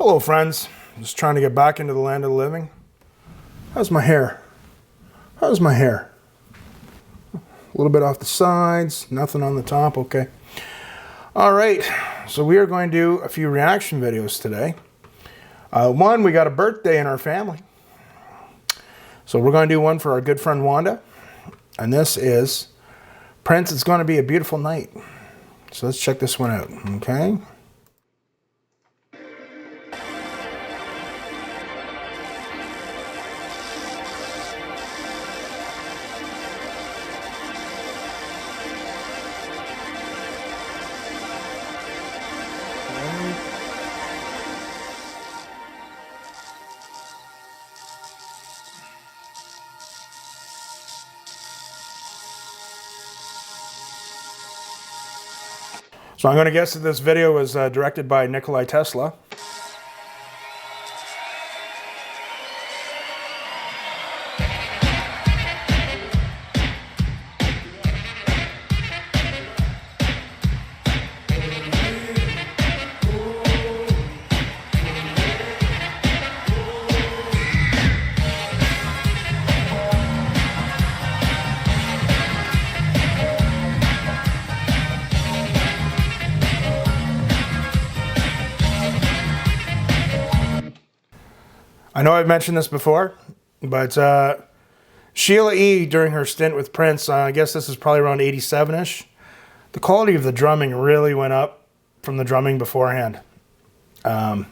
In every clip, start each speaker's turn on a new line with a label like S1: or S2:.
S1: Hello friends, just trying to get back into the land of the living. How's my hair? How's my hair? A little bit off the sides, nothing on the top, okay. All right, so we are going to do a few reaction videos today. One, we got a birthday in our family. So we're going to do one for our good friend Wanda. And this is Prince, It's Gonna Be a Beautiful Night. So let's check this one out, okay? So I'm going to guess that this video was directed by Nikola Tesla. I know I've mentioned this before, but Sheila E., during her stint with Prince, I guess this is probably around 87-ish, the quality of the drumming really went up from the drumming beforehand. I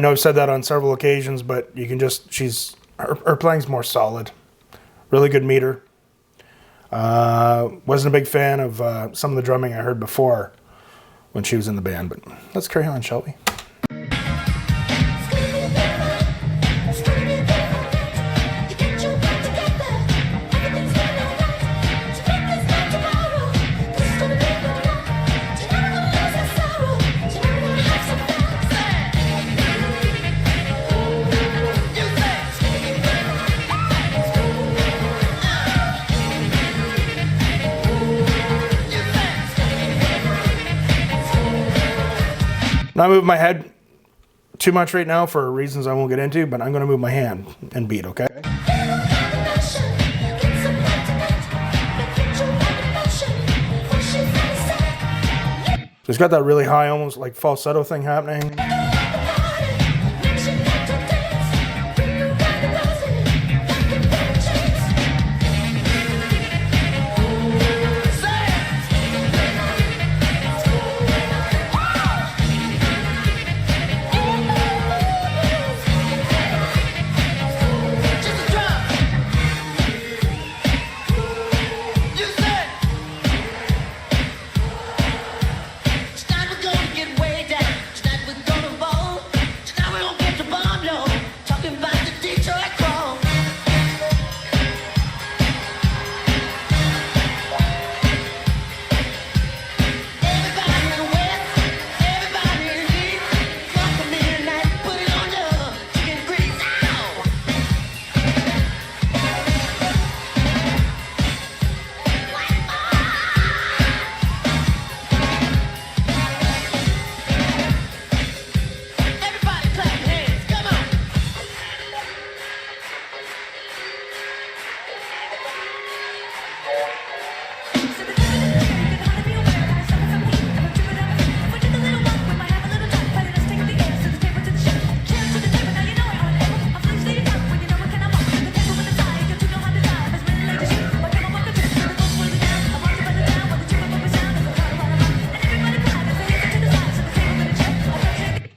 S1: know I've said that on several occasions, but you can just, her playing's more solid. Really good meter. Wasn't a big fan of some of the drumming I heard before when she was in the band, but let's carry on, shall we? Not moving my head too much right now for reasons I won't get into, but I'm going to move my hand and beat, okay? So it's got that really high, almost like falsetto thing happening.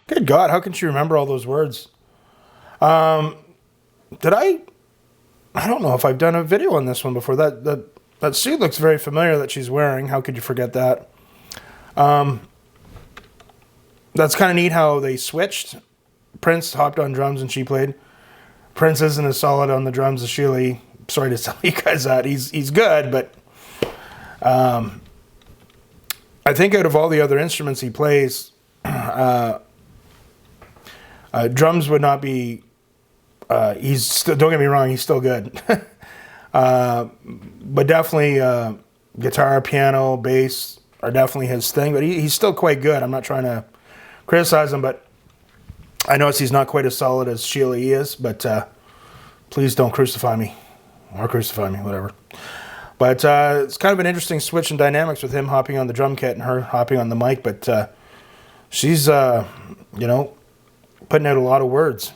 S1: Good God, how can she remember all those words? I don't know if I've done a video on this one before. That suit looks very familiar that she's wearing. How could you forget that? That's kind of neat how they switched. Prince hopped on drums and she played. Prince isn't as solid on the drums as Sheila E. Sorry to tell you guys that. He's good, but I think out of all the other instruments he plays, drums would not be, he's still, don't get me wrong, he's still good. But definitely guitar, piano, bass are definitely his thing, but he's still quite good. I'm not trying to criticize him, but I notice he's not quite as solid as Sheila is, but please don't crucify me. Or crucify me, whatever. But it's kind of an interesting switch in dynamics with him hopping on the drum kit and her hopping on the mic. But she's, you know, putting out a lot of words.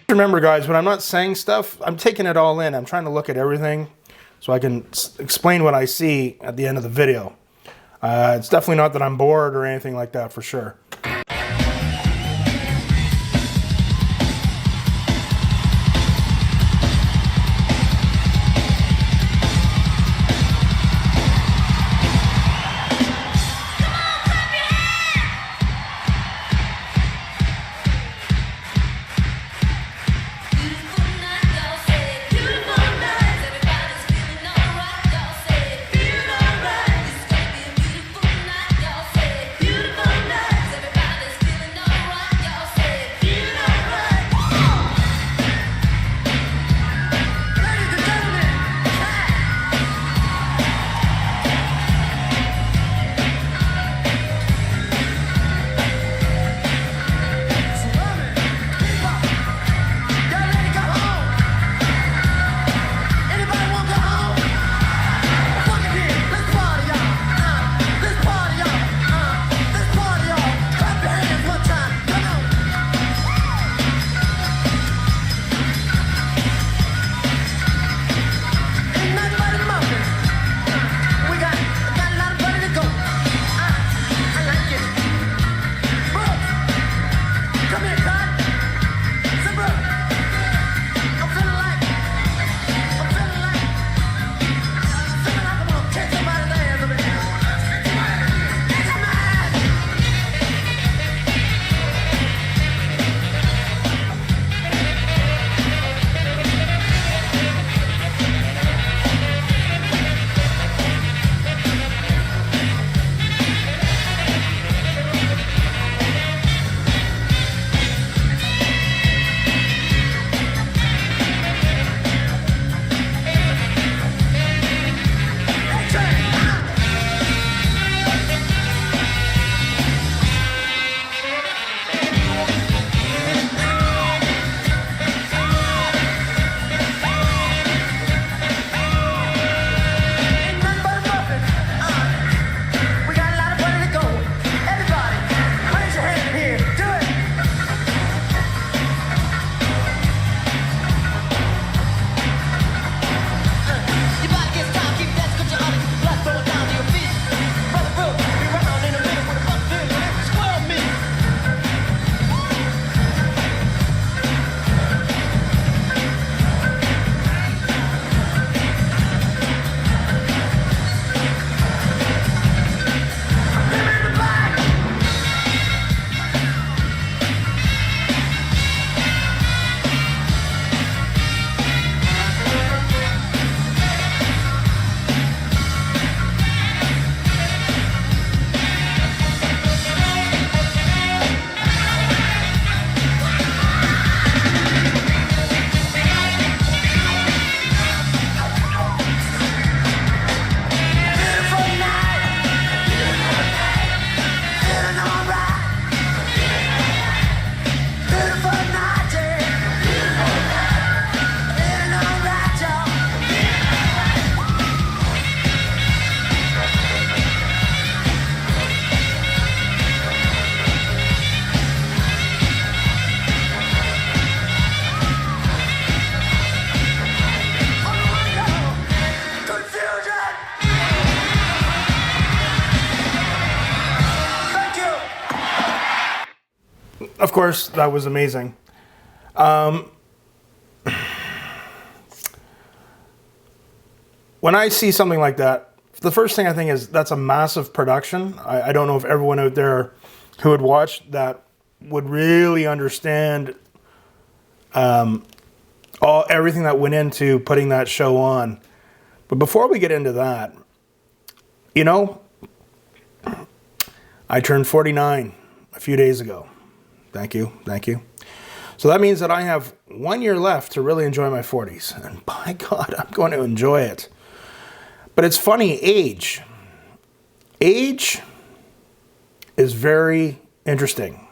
S1: Remember, guys, when I'm not saying stuff, I'm taking it all in. I'm trying to look at everything so I can explain what I see at the end of the video. It's definitely not that I'm bored or anything like that, for sure. of course, that was amazing. When I see something like that, the first thing I think is that's a massive production. I don't know if everyone out there who would watch that would really understand everything that went into putting that show on. But before we get into that, you know, I turned 49 a few days ago. Thank you. So that means that I have 1 year left to really enjoy my 40s. And by God, I'm going to enjoy it. But it's funny, age is very interesting.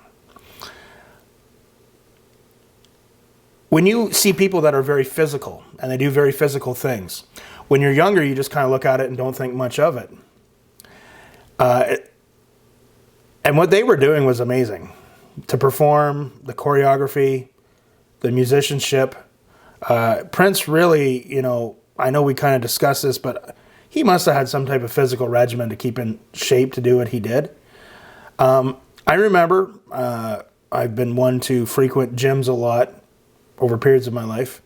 S1: When you see people that are very physical and they do very physical things, when you're younger, you just kind of look at it and don't think much of it. And what they were doing was amazing. To perform, the choreography, the musicianship. Prince really, you know, I know we kind of discussed this, but he must have had some type of physical regimen to keep in shape to do what he did. I remember I've been one to frequent gyms a lot over periods of my life.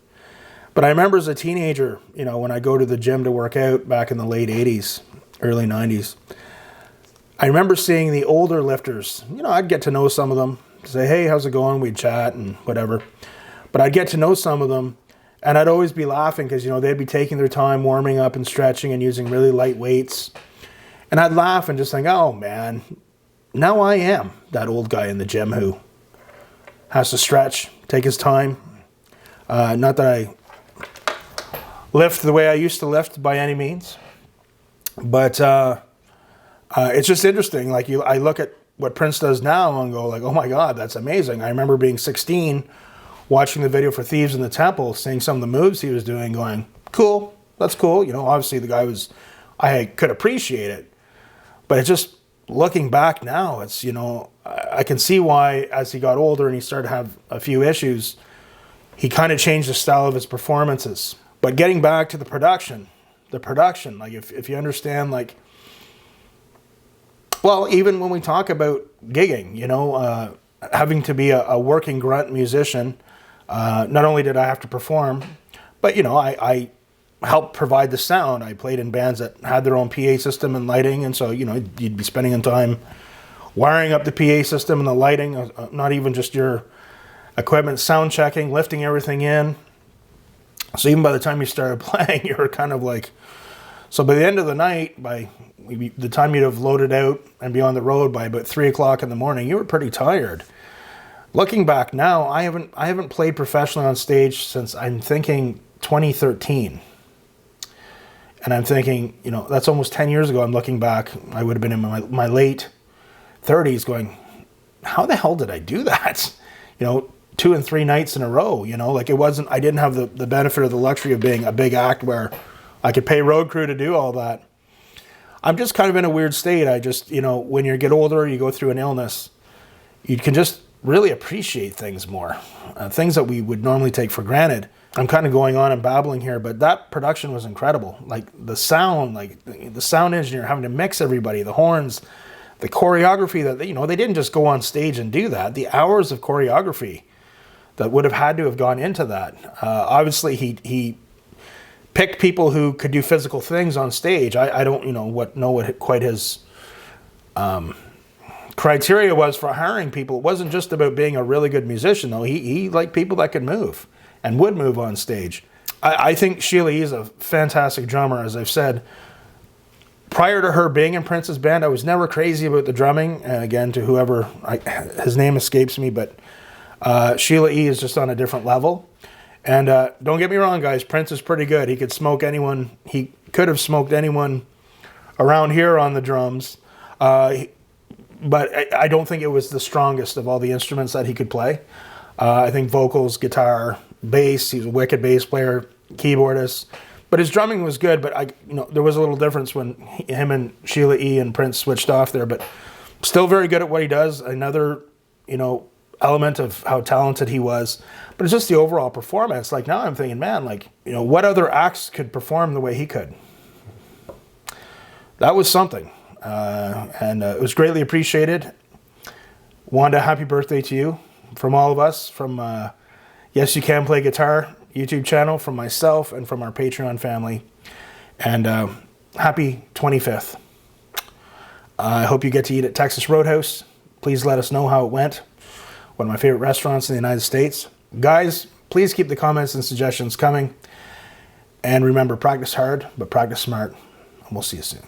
S1: But I remember as a teenager, you know, when I go to the gym to work out back in the late 80s, early 90s, I remember seeing the older lifters. You know, I'd get to know some of them, say, hey, how's it going? We'd chat and whatever. But I'd get to know some of them, and I'd always be laughing because, you know, they'd be taking their time warming up and stretching and using really light weights. And I'd laugh and just think, oh, man, now I am that old guy in the gym who has to stretch, take his time. Not that I lift the way I used to lift by any means, but it's just interesting. Like I look at what Prince does now and go like, oh my God, that's amazing. I remember being 16, watching the video for Thieves in the Temple, seeing some of the moves he was doing, going, cool, that's cool. You know, obviously the guy I could appreciate it, but it's just looking back now, it's, you know, I can see why as he got older and he started to have a few issues, he kind of changed the style of his performances. But getting back to the production, like if you understand, like, well, even when we talk about gigging, you know, having to be a working grunt musician, not only did I have to perform, but, you know, I helped provide the sound. I played in bands that had their own PA system and lighting, and so, you know, you'd be spending time wiring up the PA system and the lighting, not even just your equipment, sound checking, lifting everything in. So even by the time you started playing, you were kind of like, so by the end of the night, by the time you'd have loaded out and be on the road by about 3 o'clock in the morning, you were pretty tired. Looking back now, I haven't played professionally on stage since I'm thinking 2013. And I'm thinking, you know, that's almost 10 years ago. I'm looking back, I would have been in my late 30s going, how the hell did I do that? You know, 2 and 3 nights in a row, you know, like I didn't have the benefit or the luxury of being a big act where I could pay road crew to do all that. I'm just kind of in a weird state. I just, you know, when you get older, you go through an illness, you can just really appreciate things more. Things that we would normally take for granted. I'm kind of going on and babbling here, but that production was incredible. Like the sound engineer having to mix everybody, the horns, the choreography that, you know, they didn't just go on stage and do that. The hours of choreography that would have had to have gone into that. Obviously, he picked people who could do physical things on stage. I don't, you know, what quite his criteria was for hiring people. It wasn't just about being a really good musician, though. He liked people that could move and would move on stage. I think Sheila is a fantastic drummer, as I've said. Prior to her being in Prince's band, I was never crazy about the drumming. And again, to whoever, his name escapes me, but Sheila E. is just on a different level. And don't get me wrong, guys, Prince is pretty good. He could smoke anyone. He could have smoked anyone around here on the drums. But I don't think it was the strongest of all the instruments that he could play. I think vocals, guitar, bass, he's a wicked bass player, keyboardist. But his drumming was good, but there was a little difference when him and Sheila E. and Prince switched off there. But still very good at what he does. Another, element of how talented he was. But it's just the overall performance. Like now I'm thinking, man, what other acts could perform the way he could? That was something. And it was greatly appreciated. Wanda, happy birthday to you. from all of us, from Yes You Can Play Guitar YouTube channel, from myself, and from our Patreon family. And happy 25th. I hope you get to eat at Texas Roadhouse. Please let us know how it went. One of my favorite restaurants in the United States. Guys, please keep the comments and suggestions coming. And remember, practice hard, but practice smart. And we'll see you soon.